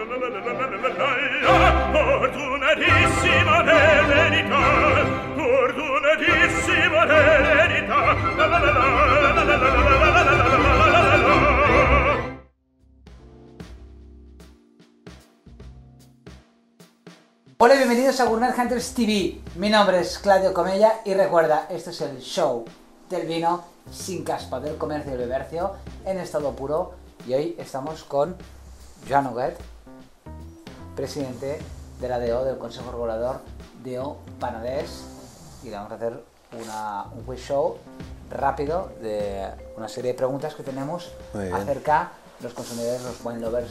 Fortunatissima verità, fortunatissima verità. Hola y bienvenidos a Gourmet Hunters TV. Mi nombre es Claudio Comella y recuerda, este es el show del vino sin caspa, del comercio y el bebercio en estado puro. Y hoy estamos con Joan Huguet, presidente de la DO, del Consejo Regulador DO Penedès, y le vamos a hacer un quiz show rápido de una serie de preguntas que tenemos acerca de los consumidores, los wine lovers,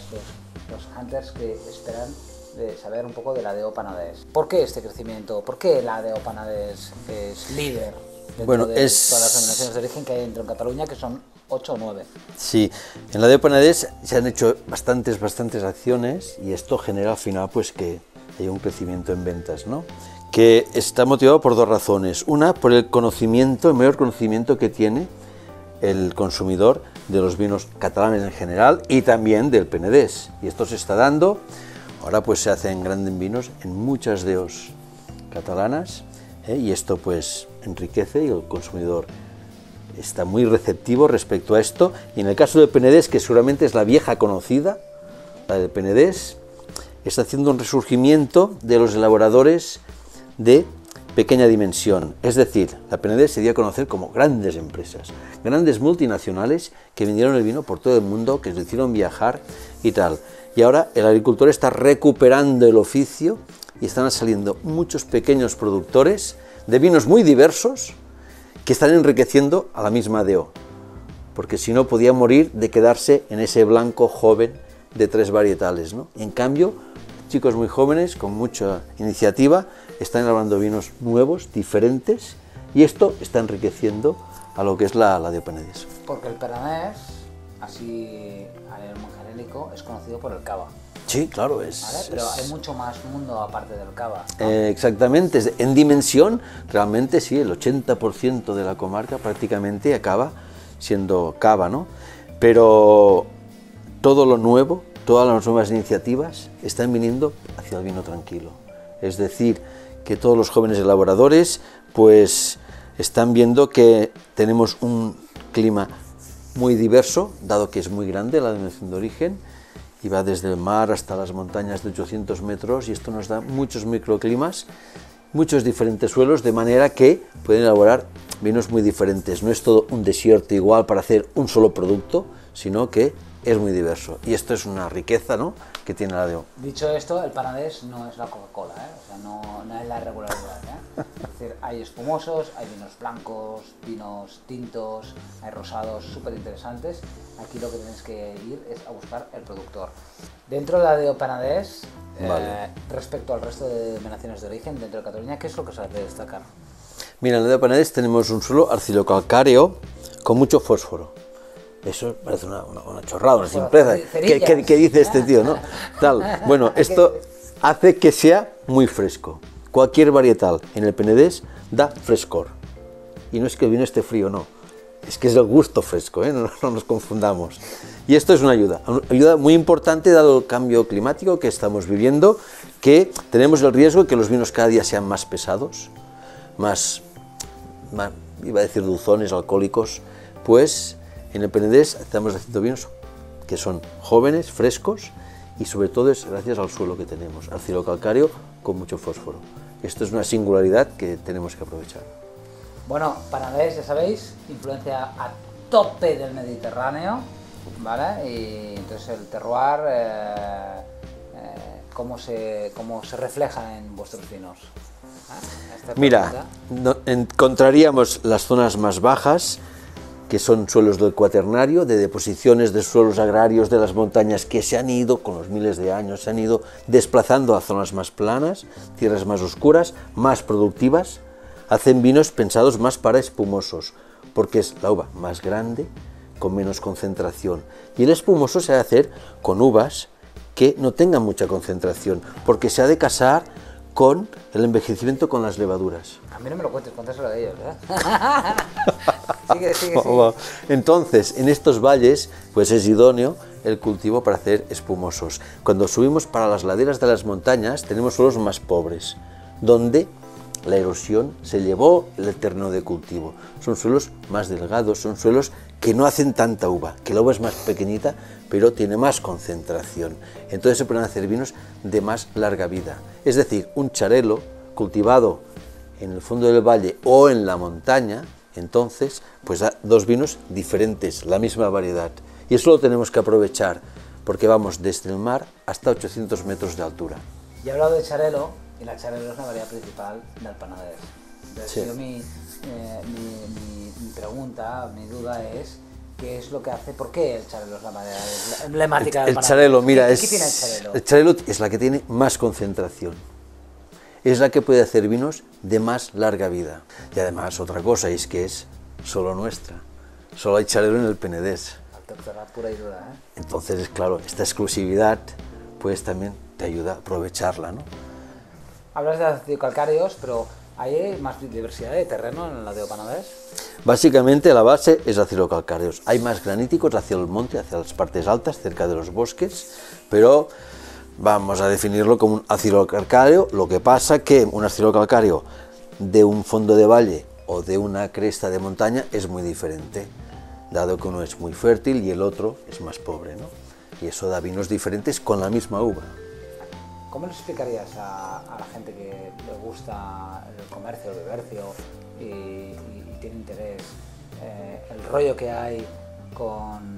los hunters que esperan de saber un poco de la DO Penedès. ¿Por qué este crecimiento? ¿Por qué la DO Penedès es líder dentro de todas las denominaciones de origen que hay dentro en Cataluña, que son 8 o 9? Sí, en la DO Penedès se han hecho bastantes acciones y esto genera al final pues que haya un crecimiento en ventas, ¿no? Que está motivado por dos razones. Una, por el conocimiento, el mayor conocimiento que tiene el consumidor de los vinos catalanes en general y también del Penedès. Y esto se está dando. Ahora pues se hacen grandes vinos en muchas DOs catalanas, y esto pues enriquece y el consumidor está muy receptivo respecto a esto. Y en el caso del Penedès, que seguramente es la vieja conocida, la del Penedès, está haciendo un resurgimiento de los elaboradores de pequeña dimensión. Es decir, la Penedès se dio a conocer como grandes empresas, grandes multinacionales que vendieron el vino por todo el mundo, que lo hicieron viajar y tal. Y ahora el agricultor está recuperando el oficio y están saliendo muchos pequeños productores de vinos muy diversos que están enriqueciendo a la misma DO, porque si no podía morir de quedarse en ese blanco joven de 3 varietales, ¿no? Y en cambio, chicos muy jóvenes con mucha iniciativa están elaborando vinos nuevos, diferentes, y esto está enriqueciendo a lo que es la DO Penedès. Porque el Penedès, así a nivel muy genérico, es conocido por el cava. Sí, claro, es... ¿Vale? Pero hay mucho más mundo aparte del cava, ¿no? Exactamente, en dimensión, realmente sí, el 80% de la comarca prácticamente acaba siendo cava, ¿no? Pero todo lo nuevo, todas las nuevas iniciativas están viniendo hacia el vino tranquilo. Es decir, que todos los jóvenes elaboradores pues están viendo que tenemos un clima muy diverso, dado que es muy grande la denominación de origen, y va desde el mar hasta las montañas de 800 metros, y esto nos da muchos microclimas, muchos diferentes suelos, de manera que pueden elaborar vinos muy diferentes. No es todo un desierto igual para hacer un solo producto, sino que es muy diverso, y esto es una riqueza, ¿no?, que tiene la DO. Dicho esto, el Penedès no es la Coca-Cola, o sea, no es la regularidad, Es decir, hay espumosos, hay vinos blancos, vinos tintos, hay rosados súper interesantes. Aquí lo que tienes que ir es a buscar el productor. Dentro de la DO Penedès, respecto al resto de denominaciones de origen dentro de Cataluña, ¿qué es lo que se hace destacar? Mira, en la DO Penedès tenemos un suelo arcilocalcáreo con mucho fósforo. Eso parece una chorrada, una simpleza. ¿Qué dice este tío, no? Tal. Bueno, esto hace que sea muy fresco. Cualquier varietal en el Penedès da frescor. Y no es que el vino esté frío, no. Es que es el gusto fresco, no nos confundamos. Y esto es una ayuda muy importante dado el cambio climático que estamos viviendo, que tenemos el riesgo de que los vinos cada día sean más pesados, más iba a decir dulzones, alcohólicos. Pues en el Penedès estamos haciendo vinos que son jóvenes, frescos, y sobre todo es gracias al suelo que tenemos, arcilocalcáreo con mucho fósforo. Esto es una singularidad que tenemos que aprovechar. Bueno, Penedès, ya sabéis, influencia a tope del Mediterráneo, ¿vale? Y entonces el terroir, ¿cómo se refleja en vuestros vinos? Mira, encontraríamos las zonas más bajas, que son suelos del Cuaternario, de deposiciones de suelos agrarios de las montañas que se han ido, con los miles de años, se han ido desplazando a zonas más planas, tierras más oscuras, más productivas. Hacen vinos pensados más para espumosos, porque es la uva más grande, con menos concentración. Y el espumoso se ha de hacer con uvas que no tengan mucha concentración, porque se ha de casar con el envejecimiento con las levaduras. A mí no me lo cuentes, cuéntaselo de ellos, sigue. Entonces, en estos valles, pues es idóneo el cultivo para hacer espumosos. Cuando subimos para las laderas de las montañas tenemos suelos más pobres, donde la erosión se llevó el terreno de cultivo. Son suelos más delgados, son suelos que no hacen tanta uva, que la uva es más pequeñita, pero tiene más concentración. Entonces se pueden hacer vinos de más larga vida. Es decir, un Xarel·lo cultivado en el fondo del valle o en la montaña, entonces, pues da dos vinos diferentes, la misma variedad. Y eso lo tenemos que aprovechar, porque vamos desde el mar hasta 800 metros de altura. Ya he hablado de Xarel·lo, y la Xarel·lo es la variedad principal del Penedès. Entonces, Sí. yo mi pregunta, mi duda es, ¿qué es lo que hace? ¿Por qué el Xarel·lo es la variedad emblemática del El Penedès? Xarel·lo, mira, ¿Qué tiene el Xarel·lo? el Xarel·lo es la que tiene más concentración. Es la que puede hacer vinos de más larga vida. Y además, otra cosa es que es solo nuestra. Solo hay Xarel·lo en el Penedès. Autóctona pura y dura, ¿eh? Entonces, claro, esta exclusividad pues también te ayuda a aprovecharla, ¿no? Hablas de acidocalcáreos, pero ¿hay más diversidad de terreno en la de Penedès? Básicamente la base es acidocalcáreos. Hay más graníticos hacia el monte, hacia las partes altas, cerca de los bosques, pero vamos a definirlo como un acidocalcáreo. Lo que pasa que un acidocalcáreo de un fondo de valle o de una cresta de montaña es muy diferente, dado que uno es muy fértil y el otro es más pobre, ¿no? Y eso da vinos diferentes con la misma uva. ¿Cómo le explicarías a la gente que le gusta el comercio, el comercio y tiene interés el rollo que hay con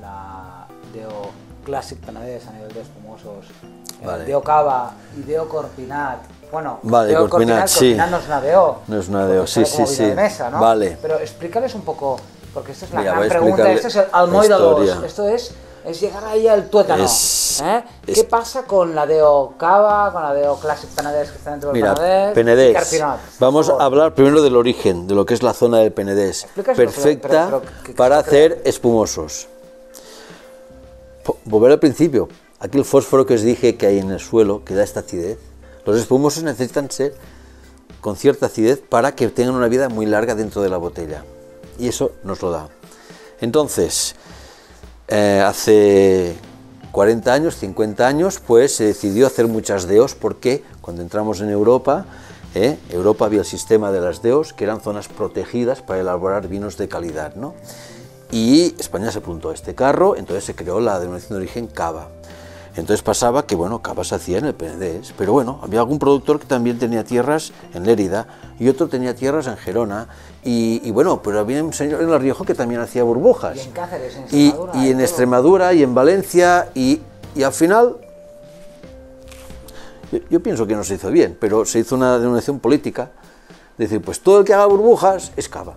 la DO Clàssic Penedès a nivel de espumosos, Vale. DO Cava y DO Corpinat? Bueno, Vale, DO Corpinat, sí. Corpinat no es una DO. No es una DO, porque sí, sabe como sí, vino sí. de mesa, ¿no? Vale. Pero explícales un poco, porque esta es la Mira, gran voy a pregunta, explicarle este es el la Almoida 2, historia. esto es llegar ahí al tuétano. ¿Qué pasa con la DO Cava, con la DO Clàssic Penedès que está dentro del Mira, Penedès? Penedès. Y Carpinat? Vamos Por favor. a hablar primero del origen, de lo que es la zona del Penedès. Explícaselo, Perfecta pero ¿qué para se crea? hacer espumosos. Volver al principio. Aquí el fósforo que os dije que hay en el suelo, que da esta acidez. Los espumosos necesitan ser con cierta acidez para que tengan una vida muy larga dentro de la botella. Y eso nos lo da. Entonces, hace 40 años, 50 años, pues se decidió hacer muchas DOs porque cuando entramos en Europa, Europa había el sistema de las DOs, que eran zonas protegidas para elaborar vinos de calidad, ¿no? Y España se apuntó a este carro, entonces se creó la denominación de origen Cava. Entonces pasaba que, bueno, Cava se hacía en el Penedès, pero bueno, había algún productor que también tenía tierras en Lérida y otro tenía tierras en Gerona y bueno, pero había un señor en La Rioja que también hacía burbujas. Y en Cáceres, en Y Extremadura. en todo. Extremadura y en Valencia y al final, yo pienso que no se hizo bien, pero se hizo una denominación política, decir, pues todo el que haga burbujas es Cava.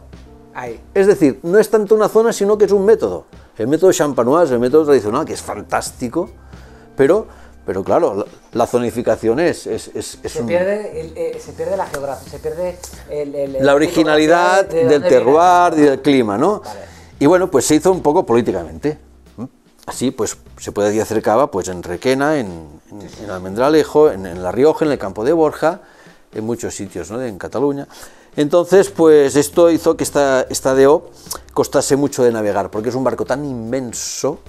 Ahí. Es decir, no es tanto una zona, sino que es un método. El método champenoise, el método tradicional, que es fantástico, pero claro, la zonificación Se pierde la geografía, se pierde la originalidad de del dónde terroir y viene. del clima, ¿no? Vale. Y bueno, pues se hizo un poco políticamente. Así, pues se puede hacer Cava pues, en Requena, en Almendralejo, en La Rioja, en el Campo de Borja, en muchos sitios, ¿no? En Cataluña. Entonces, pues esto hizo que esta DO costase mucho de navegar, porque es un barco tan inmenso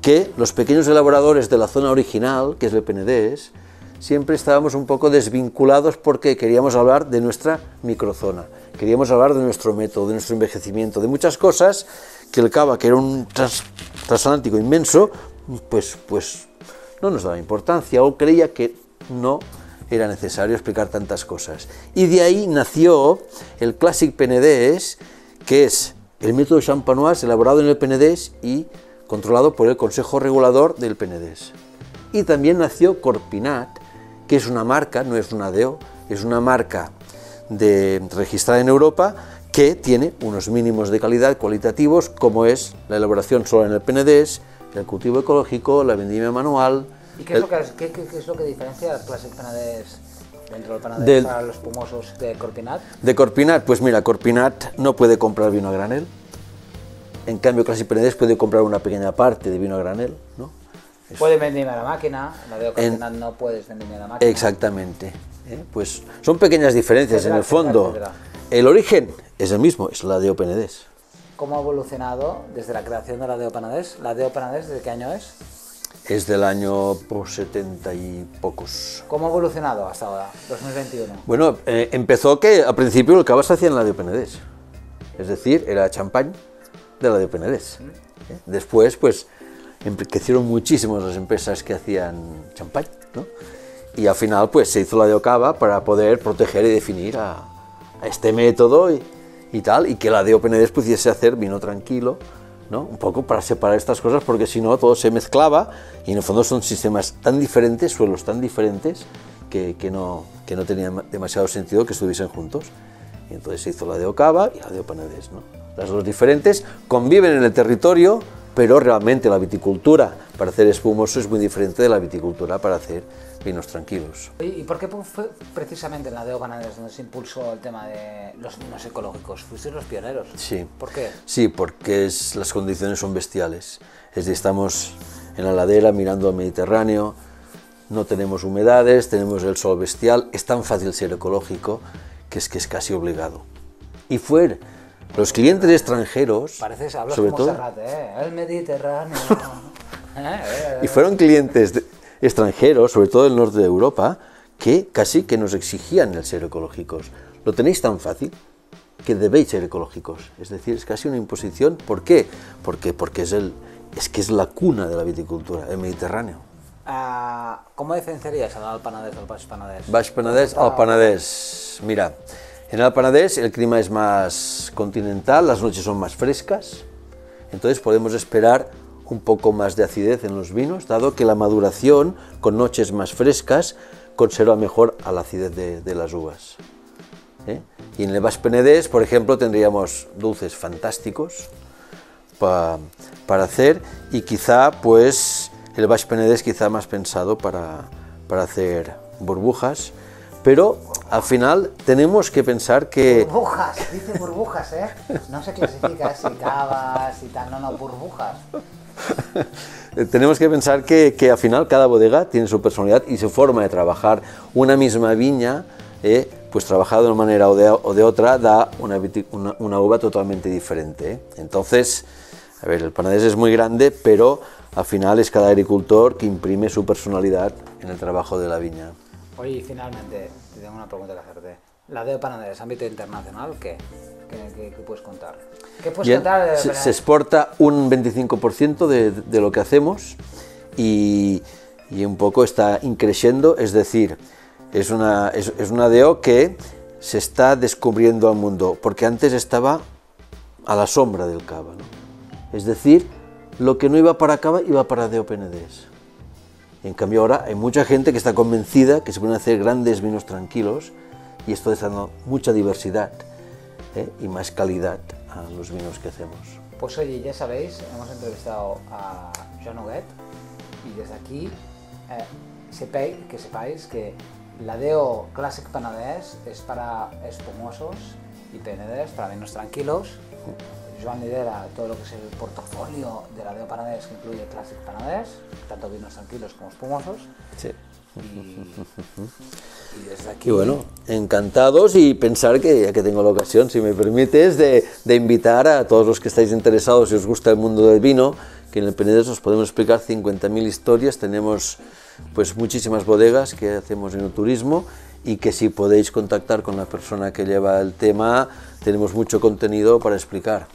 que los pequeños elaboradores de la zona original, que es el Penedès, siempre estábamos un poco desvinculados porque queríamos hablar de nuestra microzona, queríamos hablar de nuestro método, de nuestro envejecimiento, de muchas cosas que el Cava, que era un transatlántico inmenso, pues no nos daba importancia o creía que no era necesario explicar tantas cosas. Y de ahí nació el Clàssic Penedès, que es el método champenoise elaborado en el Penedès y controlado por el Consejo Regulador del Penedès. Y también nació Corpinat, que es una marca, no es una DO, es una marca registrada en Europa que tiene unos mínimos de calidad cualitativos, como es la elaboración solo en el Penedès, el cultivo ecológico, la vendimia manual. ¿Y qué es lo que diferencia el Clàssic Penedès dentro del Penedès para los espumosos de Corpinat? De Corpinat, pues mira, Corpinat no puede comprar vino a granel. En cambio, Clàssic Penedès puede comprar una pequeña parte de vino a granel, ¿no? Puede vendimia a la máquina, la de Corpinat no puedes vendimia a la máquina. Exactamente. Pues son pequeñas diferencias Etcétera, en el fondo. etcétera. El origen es el mismo, es la DO Penedès. cómo ha evolucionado desde la creación de la DO Penedès. ¿La DO Penedès desde qué año es? Es del año 70 y pocos. ¿Cómo ha evolucionado hasta ahora, 2021? Bueno, empezó que al principio el cava se hacía en la DO Penedès. Es decir, era champán de la DO Penedès. Después, pues, crecieron muchísimas las empresas que hacían champán, ¿no? Y al final, pues, se hizo la DO Cava para poder proteger y definir a este método y tal, y que la DO Penedès pudiese hacer vino tranquilo, ¿no? Un poco para separar estas cosas, porque si no todo se mezclaba y en el fondo son sistemas tan diferentes, suelos tan diferentes, que no tenía demasiado sentido que estuviesen juntos. Y entonces se hizo la DO Cava y la DO Penedès, ¿no? Las dos diferentes conviven en el territorio, pero realmente la viticultura para hacer espumoso es muy diferente de la viticultura para hacer vinos tranquilos. ¿Y por qué fue precisamente en la DO Penedès donde se impulsó el tema de los vinos ecológicos? ¿Fuisteis los pioneros? Sí. ¿Por qué? Sí, porque las condiciones son bestiales. Es decir, estamos en la ladera mirando al Mediterráneo, no tenemos humedades, tenemos el sol bestial, es tan fácil ser ecológico que es casi obligado. Y fue los clientes extranjeros, Hablas sobre como todo, Serrat, el Mediterráneo. y fueron clientes extranjeros, sobre todo del norte de Europa, que casi que nos exigían el ser ecológicos. Lo tenéis tan fácil que debéis ser ecológicos. Es decir, es casi una imposición. ¿Por qué? Porque es la cuna de la viticultura, el Mediterráneo. ¿Cómo diferenciarías al Alt Penedès del Baix Penedès? Baix Penedès, Alt Penedès. Mira, en el Penedès el clima es más continental, las noches son más frescas, entonces podemos esperar un poco más de acidez en los vinos, dado que la maduración con noches más frescas conserva mejor a la acidez de las uvas. Y en el Baix Penedès, por ejemplo, tendríamos dulces fantásticos para hacer, y quizá pues el Baix Penedès quizá más pensado para hacer burbujas, pero al final tenemos que pensar que... Burbujas, dice burbujas, ¿eh? No se clasifica si cavas y tal, no, burbujas. Tenemos que pensar que al final cada bodega tiene su personalidad y su forma de trabajar. Una misma viña, pues trabajada de una manera o de otra, da una uva totalmente diferente. Entonces, a ver, el Penedès es muy grande, pero al final es cada agricultor que imprime su personalidad en el trabajo de la viña. Oye, y finalmente, te tengo una pregunta que hacerte. La DO Penedès, ámbito internacional, ¿qué puedes contar? ¿Qué puedes contar? Se exporta un 25% de lo que hacemos y un poco está increciendo, es decir, es una DO que se está descubriendo al mundo, porque antes estaba a la sombra del cava, ¿no? Es decir, lo que no iba para cava iba para DO Penedès. En cambio ahora hay mucha gente que está convencida que se pueden hacer grandes vinos tranquilos, y esto está dando mucha diversidad y más calidad a los vinos que hacemos. Pues oye, ya sabéis, hemos entrevistado a Joan Huguet, y desde aquí que sepáis que la DO Classic Penedès es para espumosos y Penedès para vinos tranquilos. Joan lidera todo lo que es el portafolio de la DO Penedès, que incluye Classic Penedès, tanto vinos tranquilos como espumosos. Sí. Y desde aquí... Y bueno, encantados, y pensar que, ya que tengo la ocasión, si me permites, de invitar a todos los que estáis interesados y os gusta el mundo del vino, que en el Penedès os podemos explicar 50.000 historias. Tenemos pues muchísimas bodegas que hacemos en el turismo, y que si podéis contactar con la persona que lleva el tema, tenemos mucho contenido para explicar.